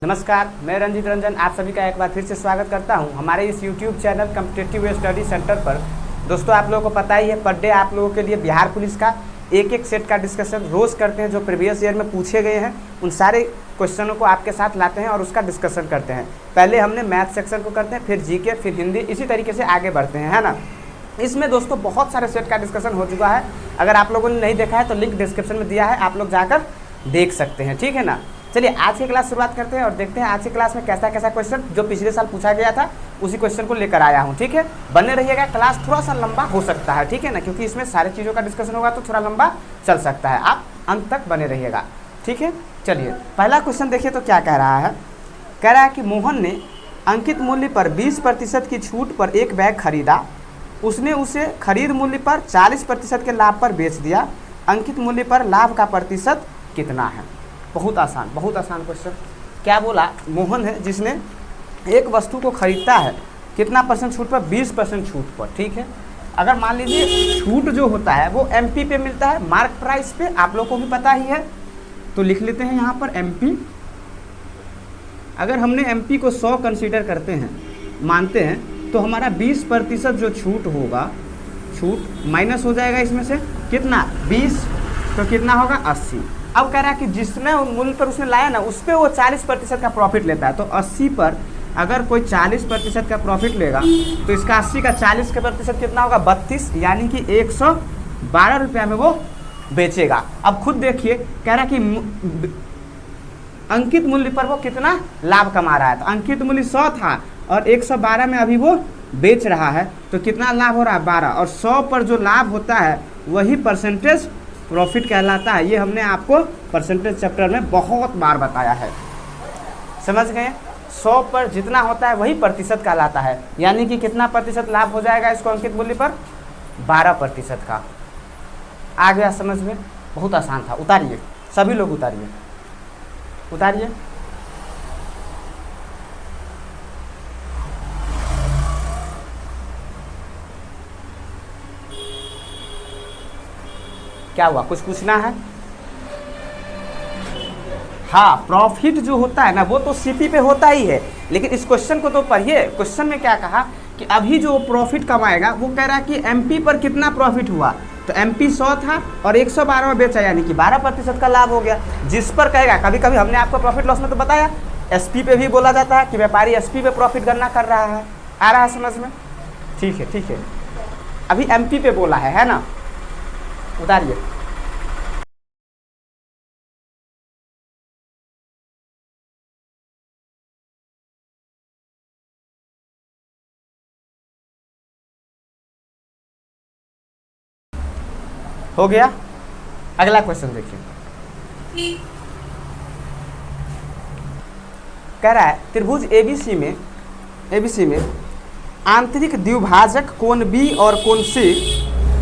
नमस्कार, मैं रंजित रंजन आप सभी का एक बार फिर से स्वागत करता हूं हमारे इस YouTube channel competitive study centre पर। दोस्तों, आप लोगों को पता ही है, पर डे आप लोगों के लिए बिहार पुलिस का एक सेट का डिस्कशन रोज़ करते हैं। जो प्रीवियस ईयर में पूछे गए हैं उन सारे क्वेश्चनों को आपके साथ लाते हैं और उसका डिस्कशन करते हैं। पहले हमने मैथ सेक्शन को करते हैं, फिर जीके, फिर हिंदी, इसी तरीके से आगे बढ़ते हैं, है ना। इसमें दोस्तों बहुत सारे सेट का डिस्कशन हो चुका है। अगर आप लोगों ने नहीं देखा है तो लिंक डिस्क्रिप्शन में दिया है, आप लोग जाकर देख सकते हैं, ठीक है ना। चलिए आज की क्लास शुरुआत करते हैं और देखते हैं आज की क्लास में कैसा कैसा क्वेश्चन जो पिछले साल पूछा गया था उसी क्वेश्चन को लेकर आया हूं, ठीक है। बने रहिएगा, क्लास थोड़ा सा लंबा हो सकता है, ठीक है ना, क्योंकि इसमें सारी चीज़ों का डिस्कशन होगा तो थोड़ा लंबा चल सकता है। आप अंत तक बने रहिएगा, ठीक है। चलिए पहला क्वेश्चन देखिए तो क्या कह रहा है। कह रहा है कि मोहन ने अंकित मूल्य पर 20% की छूट पर एक बैग खरीदा। उसने उसे खरीद मूल्य पर 40% के लाभ पर बेच दिया। अंकित मूल्य पर लाभ का प्रतिशत कितना है। बहुत आसान क्वेश्चन। क्या बोला, मोहन है जिसने एक वस्तु को खरीदता है, कितना परसेंट छूट पर, 20% छूट पर, ठीक है। अगर मान लीजिए छूट जो होता है वो एमपी पे मिलता है, मार्क प्राइस पे, आप लोगों को भी पता ही है, तो लिख लेते हैं यहाँ पर एमपी। अगर हमने एमपी को 100 कंसीडर करते हैं, मानते हैं, तो हमारा 20% जो छूट होगा, छूट माइनस हो जाएगा इसमें से कितना, 20, तो कितना होगा 80। अब कह रहा है कि जिसने मूल्य पर उसने लाया ना, उस पर वो 40% का प्रॉफिट लेता है। तो 80 पर अगर कोई 40% का प्रॉफिट लेगा तो इसका 80 का 40 का प्रतिशत कितना होगा, 32, यानी कि 112 रुपया में वो बेचेगा। अब खुद देखिए, कह रहा है कि अंकित मूल्य पर वो कितना लाभ कमा रहा है। तो अंकित मूल्य 100 था और 112 में अभी वो बेच रहा है, तो कितना लाभ हो रहा है, 12। और 100 पर जो लाभ होता है वही परसेंटेज प्रॉफिट कहलाता है। ये हमने आपको परसेंटेज चैप्टर में बहुत बार बताया है, समझ गए। 100 पर जितना होता है वही प्रतिशत कहलाता है, यानी कि कितना प्रतिशत लाभ हो जाएगा इसको अंकित मूल्य पर, 12% का। आ गया समझ में, बहुत आसान था। उतारिए, सभी लोग उतारिए, उतारिए। क्या हुआ, कुछ पूछना है? हाँ, प्रॉफिट जो होता है ना वो तो सीपी पे होता ही है, लेकिन इस क्वेश्चन को तो पढ़िए। क्वेश्चन में क्या कहा कि अभी जो प्रॉफिट कमाएगा वो कह रहा है कि एमपी पर कितना प्रॉफिट हुआ। तो एमपी 100 था और 112 में बेचा, यानी कि 12% का लाभ हो गया। जिस पर कहेगा, कभी कभी हमने आपको प्रॉफिट लॉस में तो बताया, एसपी पे भी बोला जाता है कि व्यापारी एसपी पे प्रॉफिट गणना कर रहा है। आ रहा है समझ में, ठीक है, ठीक है। अभी एमपी पे बोला है ना। उतारिए। हो गया। अगला क्वेश्चन देखिए। कह रहा है त्रिभुज एबीसी में आंतरिक द्विभाजक कोण बी और कोण सी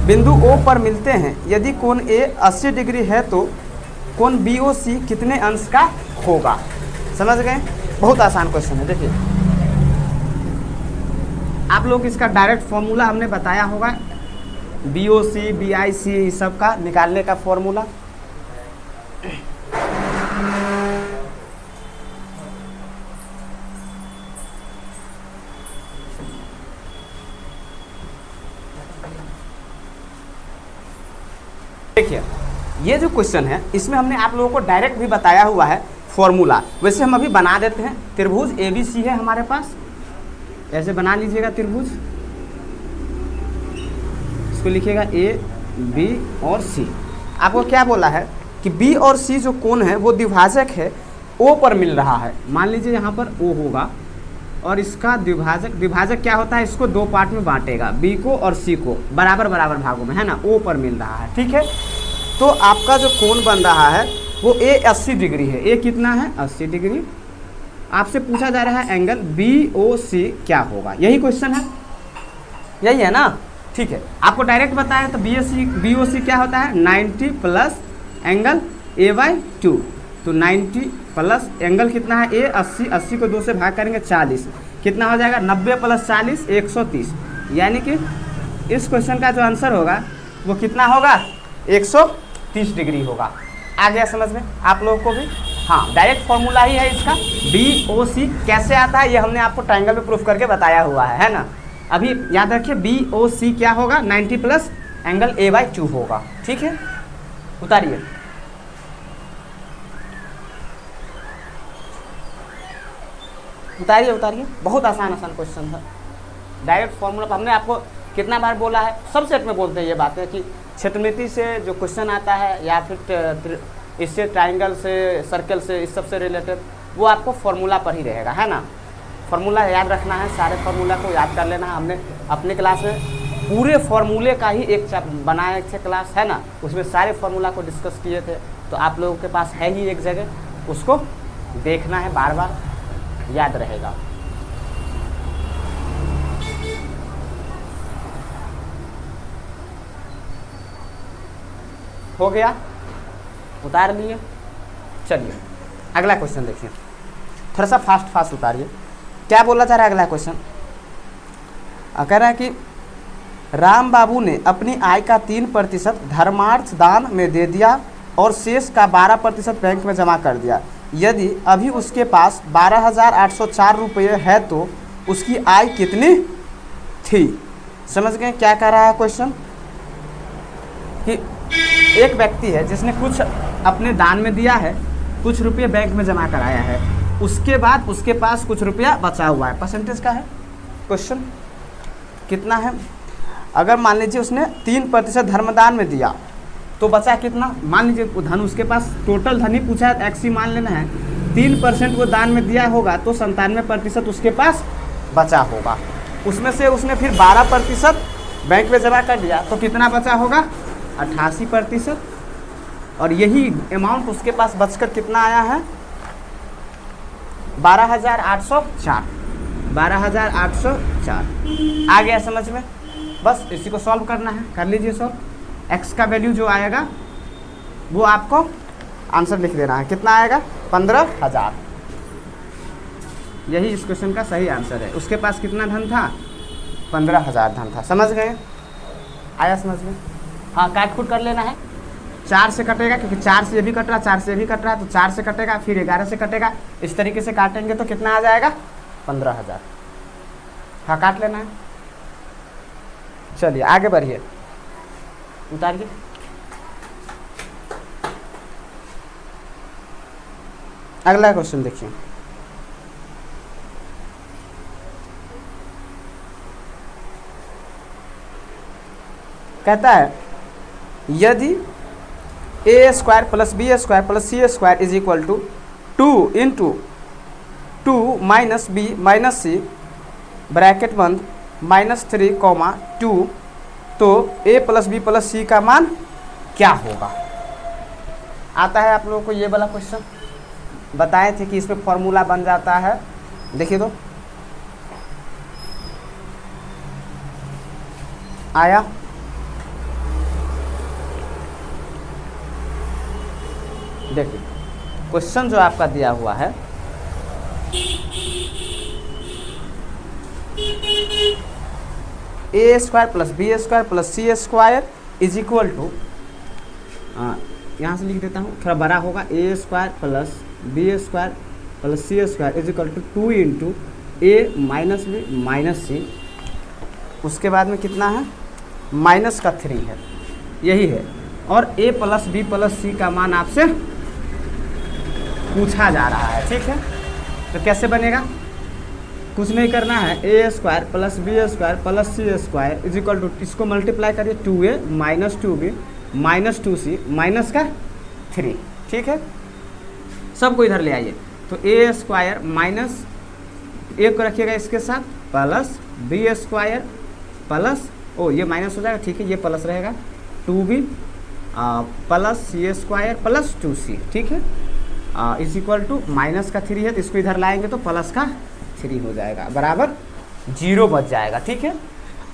बिंदु O पर मिलते हैं। यदि कोण A 80 डिग्री है तो कोण BOC कितने अंश का होगा। समझ गए, बहुत आसान क्वेश्चन है। देखिए आप लोग इसका डायरेक्ट फॉर्मूला हमने बताया होगा, BOC BIC इस सब का निकालने का फॉर्मूला। देखिए ये जो क्वेश्चन है इसमें हमने आप लोगों को डायरेक्ट भी बताया हुआ है फॉर्मूला, वैसे हम अभी बना देते हैं। त्रिभुज ABC है हमारे पास, ऐसे बना लीजिएगा त्रिभुज। इसको लिखिएगा A, B और C। आपको क्या बोला है कि B और C जो कोण है वो द्विभाजक है, O पर मिल रहा है। मान लीजिए यहाँ पर O होगा और इसका द्विभाजक क्या होता है, इसको दो पार्ट में बांटेगा, B को और C को बराबर बराबर भागों में, है ना। O पर मिल रहा है, ठीक है। तो आपका जो कोण बन रहा है वो A 80 डिग्री है। A कितना है, 80 डिग्री। आपसे पूछा जा रहा है एंगल BOC क्या होगा, यही क्वेश्चन है, यही है ना, ठीक है। आपको डायरेक्ट बताया तो BOC क्या होता है, 90 प्लस एंगल A/2। तो 90 प्लस एंगल कितना है A 80, 80 को 2 से भाग करेंगे 40, कितना हो जाएगा 90 प्लस 40 130, यानी कि इस क्वेश्चन का जो आंसर होगा वो कितना होगा, 130 डिग्री होगा। आ गया समझ में आप लोगों को भी। हाँ, डायरेक्ट फॉर्मूला ही है इसका। BOC कैसे आता है ये हमने आपको ट्रायंगल में प्रूफ करके बताया हुआ है ना। अभी याद रखिए BOC क्या होगा, 90 प्लस एंगल A/2 होगा। ठीक है, उतारिए। उतारिए उतारिए, बहुत आसान क्वेश्चन था। डायरेक्ट फॉर्मूला हमने आपको कितना बार बोला है, सब सेट में बोलते हैं ये बातें कि क्षेत्रमिति से जो क्वेश्चन आता है या फिर इससे ट्रायंगल से, सर्कल से, इस सब से रिलेटेड, वो आपको फॉर्मूला पर ही रहेगा, है ना। फॉर्मूला याद रखना है, सारे फार्मूला को याद कर लेना है। हमने अपने क्लास में पूरे फार्मूले का ही एक बनाए थे क्लास, है ना, उसमें सारे फार्मूला को डिस्कस किए थे। तो आप लोगों के पास है ही एक जगह, उसको देखना है, बार बार याद रहेगा। हो गया, उतार लिए। चलिए अगला क्वेश्चन देखिए, थोड़ा सा फास्ट उतारिए। क्या बोला जा रहा है अगला क्वेश्चन? कह रहा है कि राम बाबू ने अपनी आय का 3% धर्मार्थ दान में दे दिया और शेष का 12% बैंक में जमा कर दिया। यदि अभी उसके पास 12,804 रुपये है तो उसकी आय कितनी थी? समझ गए क्या कह रहा है क्वेश्चन? कि एक व्यक्ति है जिसने कुछ अपने दान में दिया है, कुछ रुपये बैंक में जमा कराया है, उसके बाद उसके पास कुछ रुपया बचा हुआ है। परसेंटेज का है क्वेश्चन, कितना है? अगर मान लीजिए उसने 3% धर्मदान में दिया तो बचा कितना? मान लीजिए धन उसके पास, टोटल धन ही पूछा है, एक्स ही मान लेना है। 3% वो दान में दिया होगा तो 97% उसके पास बचा होगा। उसमें से उसने फिर 12% बैंक में जमा कर दिया तो कितना बचा होगा? 88%। और यही अमाउंट उसके पास बचकर कितना आया है? 12,804। 12,804 आ गया समझ में? बस इसी को सॉल्व करना है, कर लीजिए सॉल्व। एक्स का वैल्यू जो आएगा वो आपको आंसर लिख देना है। कितना आएगा? 15,000। यही इस क्वेश्चन का सही आंसर है। उसके पास कितना धन था? 15,000 धन था। समझ गए? आया समझ में? हाँ, काट कूट कर लेना है। 4 से कटेगा क्योंकि 4 से ये भी कट रहा है, 4 से ये भी कट रहा है, तो 4 से कटेगा, फिर 11 से कटेगा। इस तरीके से काटेंगे तो कितना आ जाएगा? 15,000। हाँ, काट लेना है। चलिए आगे बढ़िए, उतारिए। अगला क्वेश्चन देखिए। कहता है यदि a² + b² + c² is equal to 2 × 2 - b - c bracket बंद -3, 2 तो a + b + c का मान क्या होगा? आता है आप लोगों को ये वाला क्वेश्चन? बताए थे कि इसमें फॉर्मूला बन जाता है। देखिए तो आया। देखिए क्वेश्चन जो आपका दिया हुआ है, a² + b² + c² is equal to, यहाँ से लिख देता हूँ, थोड़ा बड़ा होगा, a² + b² + c² is equal to 2 × a - b - c। उसके बाद में कितना है? -3 है, यही है। और a + b + c का मान आपसे पूछा जा रहा है। ठीक है, तो कैसे बनेगा? कुछ नहीं करना है, a² + b² + c² is equal to, इसको मल्टीप्लाई करिए, 2a - 2b - 2c -3। ठीक है, सबको इधर ले आइए। तो a² माइनस, एक को रखिएगा इसके साथ, प्लस b² प्लस, ओ ये माइनस हो जाएगा, ठीक है, ये प्लस रहेगा, 2b plus c² plus 2c। ठीक है, इज इक्वल टू -3 है तो इसको इधर लाएंगे तो +3 हो जाएगा, बराबर 0 बच जाएगा। ठीक है,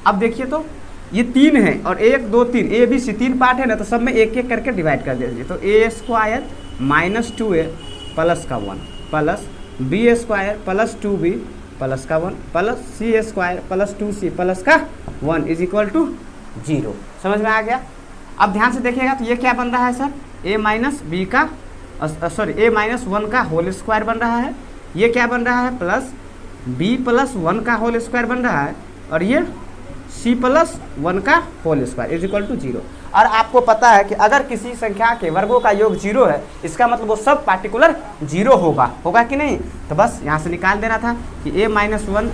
अब देखिए तो ये 3 है और 1 2 3 a b c 3 पार्ट है ना, तो सब में एक एक करके डिवाइड कर दीजिए। तो a² - 2a प्लस का 1 plus b² plus 2b plus का 1 plus c² plus 2c plus का 1 इज इक्वल टू 0। समझ में आ गया? अब ध्यान से देखिएगा तो ये क्या बन रहा है सर? a - b का सॉरी ए माइनस वन का होल स्क्वायर बन रहा है, ये क्या बन रहा है प्लस बी प्लस वन का होल स्क्वायर बन रहा है, और ये सी प्लस वन का whole square is equal to zero. और आपको पता है कि अगर किसी संख्या के वर्गों का योग जीरो है, इसका मतलब वो सब पार्टिकुलर जीरो होगा, होगा कि नहीं। तो बस यहाँ से निकाल देना था कि ए माइनस वन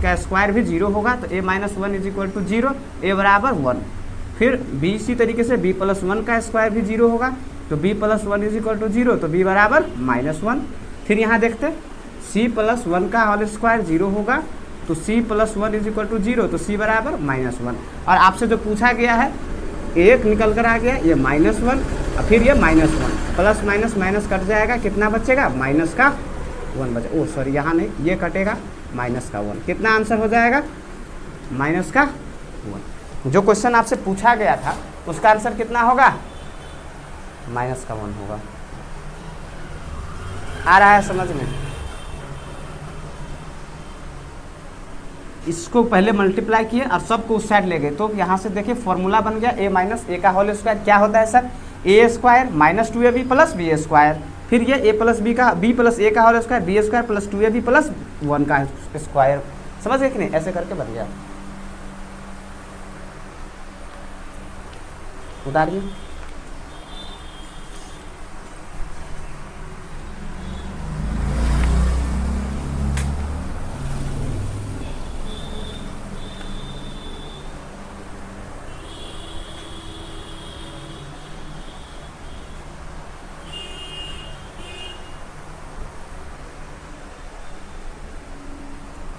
का स्क्वायर भी जीरो होगा, तो A minus one is equal to zero, A बराबर वन। फिर बी इसी तरीके से बी प्लस वन का स्क्वायर भी जीरो होगा, तो B plus one is equal to zero, तो बी बराबर माइनस वन। फिर यहाँ देखते सी प्लस वन का होल स्क्वायर जीरो होगा, तो C plus one is equal to zero, तो सी बराबर माइनस वन। और आपसे जो पूछा गया है एक निकल कर आ गया, ये माइनस वन और फिर ये minus one, plus minus minus cut जाएगा, कितना बचेगा माइनस का वन बचे, ओ सॉरी यहाँ नहीं, ये कटेगा माइनस का वन, कितना आंसर हो जाएगा माइनस का वन। जो क्वेश्चन आपसे पूछा गया था उसका आंसर कितना होगा माइनस का वन होगा। आ रहा है समझ में। इसको पहले मल्टीप्लाई किए और सबको उस साइड ले गए, तो यहाँ से देखिए फॉर्मूला बन गया ए माइनस ए का होल स्क्वायर क्या होता है sir, A square minus two A B plus B square, फिर ये ए प्लस बी का बी प्लस ए का whole square B square plus two A B plus one का स्क्वायर। समझ गए कि नहीं, ऐसे करके बन गया। उतारिए।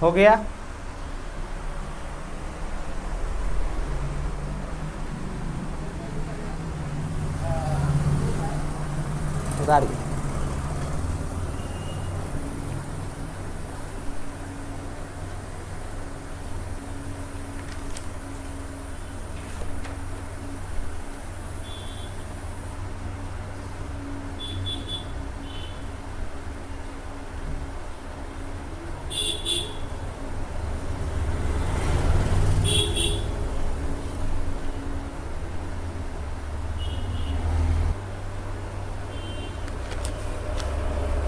हो गया। उतारिए।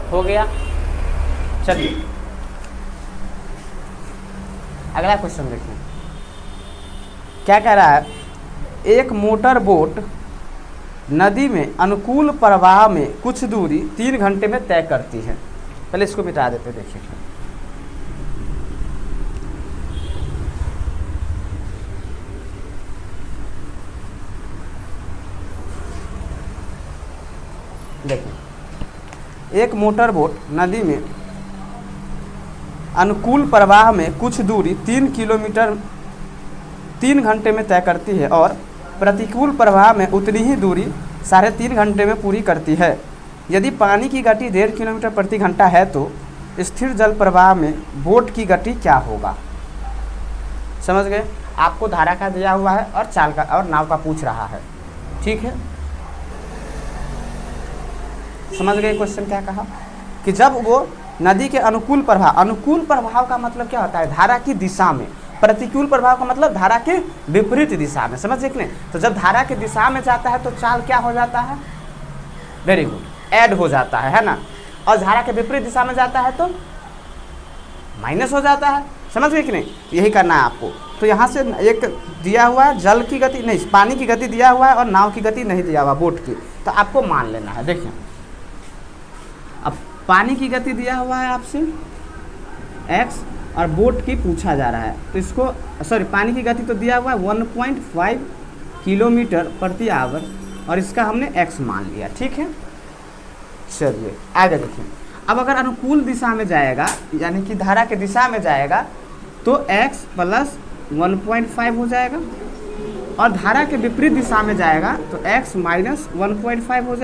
हो गया। चलिए अगला क्वेश्चन देखिए क्या कह रहा है, एक मोटर बोट नदी में अनुकूल प्रवाह में कुछ दूरी 3 घंटे में तय करती है। पहले इसको मिटा देते, देखिए देखिए एक मोटर बोट नदी में अनुकूल प्रवाह में कुछ दूरी 3 किलोमीटर 3 घंटे में तय करती है और प्रतिकूल प्रवाह में उतनी ही दूरी 3.5 घंटे में पूरी करती है। यदि पानी की गति 1.5 किलोमीटर प्रति घंटा है तो स्थिर जल प्रवाह में बोट की गति क्या होगा। समझ गए, आपको धारा का दिया हुआ है और चाल का और नाव का पूछ रहा है, ठीक है। समझ गए क्वेश्चन क्या कहा कि जब वो नदी के अनुकूल प्रभाव का मतलब क्या होता है, धारा की दिशा में, प्रतिकूल प्रभाव का मतलब धारा के विपरीत दिशा में। समझ गए, तो जब धारा की दिशा में जाता है तो चाल क्या हो जाता है, वेरी गुड, ऐड हो जाता है ना, और धारा के विपरीत दिशा में जाता है तो माइनस हो जाता है। समझ गए कि नहीं, यही करना है आपको। तो यहाँ से एक दिया हुआ है जल की गति नहीं, पानी की गति दिया हुआ है और नाव की गति नहीं दिया हुआ बोट की, तो आपको मान लेना है। देखिए अब पानी की गति दिया हुआ है आपसे x और बोट की पूछा जा रहा है, तो इसको सॉरी पानी की गति तो दिया हुआ है 1.5 किलोमीटर प्रति आवर और इसका हमने x मान लिया, ठीक है। चलिए आगे देखिए, अब अगर अनुकूल दिशा में जाएगा यानी कि धारा के दिशा में जाएगा तो x प्लस 1.5 हो जाएगा, और धारा के विपरीत दिशा में जाएगा तो x माइनस 1.5 हो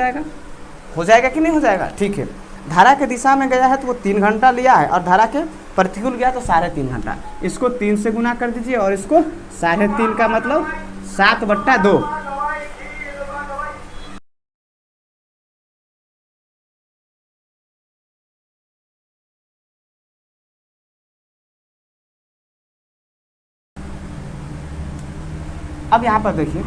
जाएगा कि नहीं हो जाएगा, ठीक है। धारा के दिशा में गया है तो वो 3 घंटा लिया है और धारा के प्रतिकूल गया तो 3.5 घंटा। इसको 3 से गुना कर दीजिए और इसको 3.5 का मतलब 7/2। अब यहाँ पर देखिए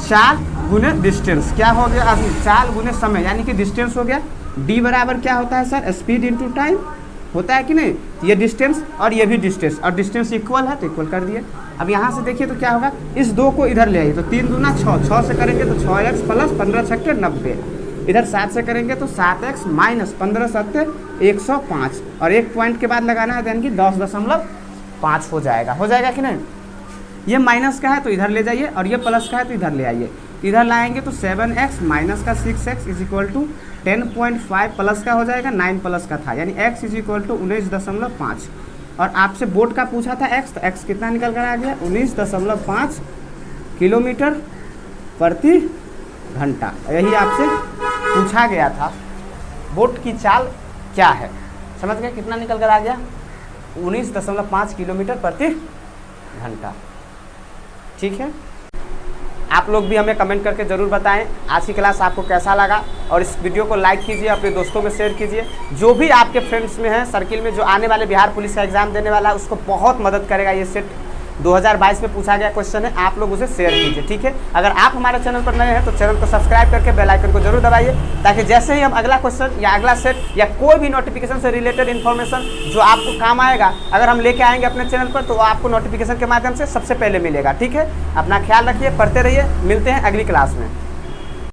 चाल गुने डिस्टेंस, क्या हो गया अभी, चाल गुने समय, यानी कि डिस्टेंस हो गया। डी बराबर क्या होता है सर, स्पीड इंटू टाइम होता है कि नहीं, ये डिस्टेंस और ये भी डिस्टेंस, और डिस्टेंस इक्वल है तो इक्वल कर दिए। अब यहाँ से देखिए तो क्या होगा, इस 2 को इधर ले आइए तो 3 दूना 6, 6 से करेंगे तो 6x प्लस 15 छक्के 90, इधर 7 से करेंगे तो 7x माइनस 15 सत्ते 105, और एक पॉइंट के बाद लगाना है यानी कि 10.5 हो जाएगा कि नहीं। ये माइनस का है तो इधर ले जाइए और ये प्लस का है तो इधर ले आइए, इधर लाएंगे तो 7x माइनस का 6x is equal to 10.5 plus का हो जाएगा, 9 प्लस का था यानी x इज इक्वल टू 19.5। और आपसे बोर्ड का पूछा था x, तो x कितना निकल कर आ गया 19.5 किलोमीटर प्रति घंटा। यही आपसे पूछा गया था, बोट की चाल क्या है, समझ गए, कितना निकल कर आ गया 19.5 किलोमीटर प्रति घंटा। ठीक है, आप लोग भी हमें कमेंट करके ज़रूर बताएं आज की क्लास आपको कैसा लगा, और इस वीडियो को लाइक कीजिए, अपने दोस्तों में शेयर कीजिए, जो भी आपके फ्रेंड्स में हैं सर्किल में जो आने वाले बिहार पुलिस का एग्ज़ाम देने वाला है उसको बहुत मदद करेगा। ये सेट 2022 में पूछा गया क्वेश्चन है, आप लोग उसे शेयर कीजिए। ठीक है, अगर आप हमारे चैनल पर नए हैं तो चैनल को सब्सक्राइब करके बेल आइकन को जरूर दबाइए, ताकि जैसे ही हम अगला क्वेश्चन या अगला सेट या कोई भी नोटिफिकेशन से रिलेटेड इन्फॉर्मेशन जो आपको काम आएगा अगर हम लेके आएंगे अपने चैनल पर, तो वो आपको नोटिफिकेशन के माध्यम से सबसे पहले मिलेगा। ठीक है, अपना ख्याल रखिए, पढ़ते रहिए, मिलते हैं अगली क्लास में।